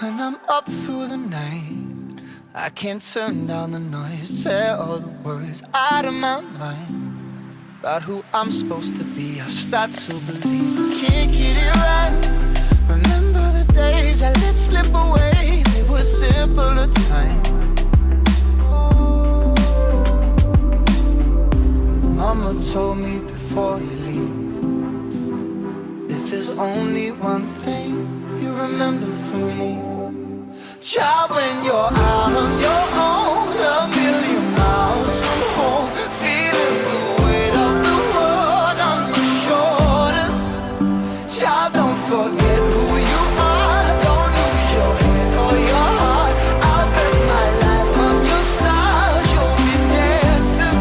When I'm up through the night, I can't turn down the noise, tear all the worries out of my mind about who I'm supposed to be. I start to believe I can't get it right. Remember the days I let slip away, they were simpler times. Mama told me before you leave, if there's only one thing you remember from me, child, when you're out on your own, a million miles from home, feeling the weight of the world on your shoulders, child, don't forget who you are, don't lose your head or your heart. I'll bet my life on your stars, you'll be dancing,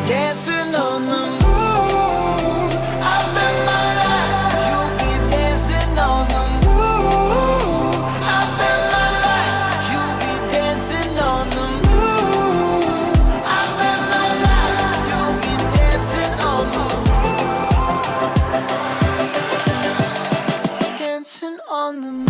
dancing on the moon. I'll bet my life you'll be dancing on the moon. I'll bet my life you'll be dancing on the moon. I'll bet my life you'll be dancing on the moon. Dancing on the moon.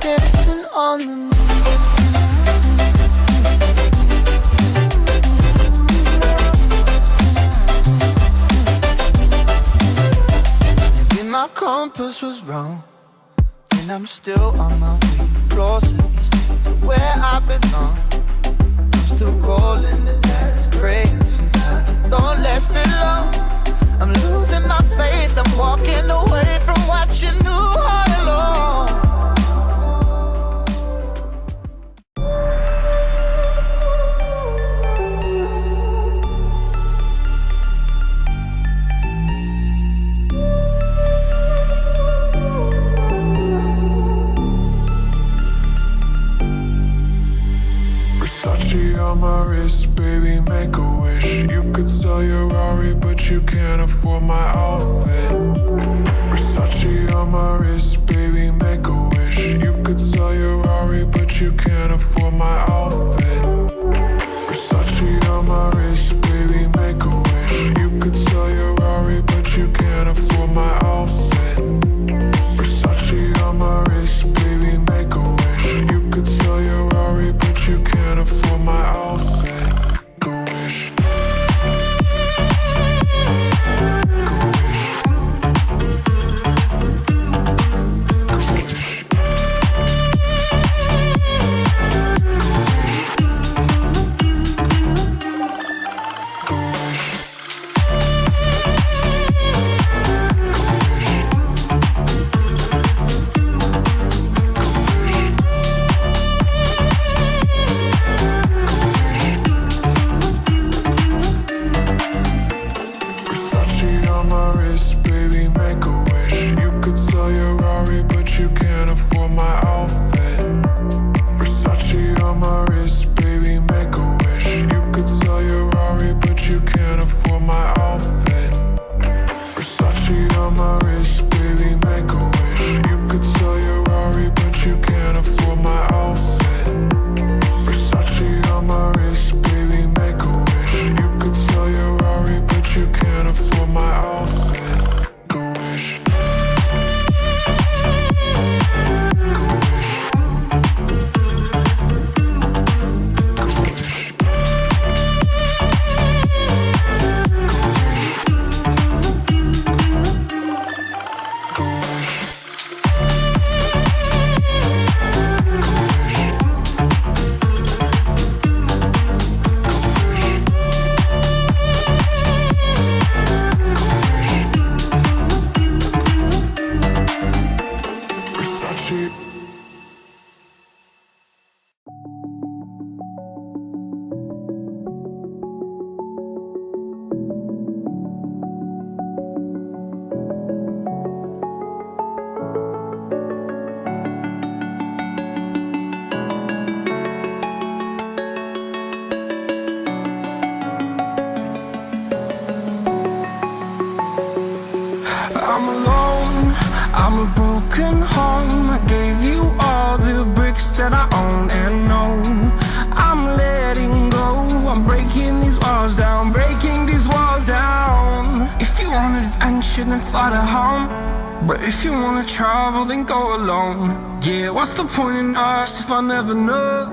Dancing on the moon. Maybe my compass was wrong, and I'm still on my way closer each day to where I belong. I'm still rolling the dice, praying sometimes it don't last that long. I'm losing my faith, I'm walking away from what you knew all along. Versace on my wrist, baby, make a wish. You could sell your Rari, but you can't afford my outfit. Versace on my wrist, baby, make a wish. You could sell your Rari, but you can't afford my outfit. Versace on my wrist, baby, make a wish. You could sell your Rari, but you can't afford my outfit. Versace on my wrist, baby, make a wish. You could sell your Rari, but you can't afford my outfit. Go wish. Go wish. Go wish. Go wish. Versace on my wrist, baby, make a wish. You could sell your Rari, but you can't afford my outfit. Versace on my wrist, baby, make a wish. You could sell your Rari, but you can't afford my outfit. Versace on my wrist, baby, make a wish. You could sell your Rari, but you can't afford my outfit. Versace on my wrist, baby, make a wish. You could sell your Rari, but you can't afford my outfit. Go wish. Go wish. Go wish. Go wish. Versace. I'm alone, I'm a broken home. I gave you all the bricks that I own and know. I'm letting go, I'm breaking these walls down, breaking these walls shouldn't fight at home. But if you wanna travel, then go alone. Yeah, what's the point in us if I never know?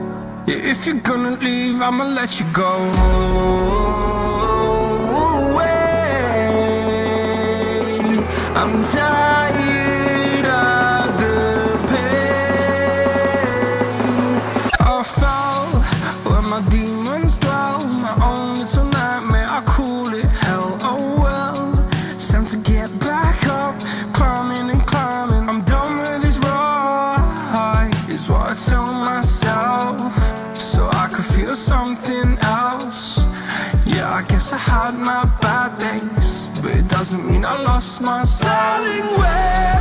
Yeah, if you're gonna leave, I'ma let you go. I'm tired of the pain. I fell where my demons dwell. My own little nightmare, I call it hell. Oh well, it's time to get back up. Climbing and climbing, I'm done with this ride, is what I tell myself, so I could feel something else. Yeah, I guess I had my bad days, but it doesn't mean I lost my style. Darling, where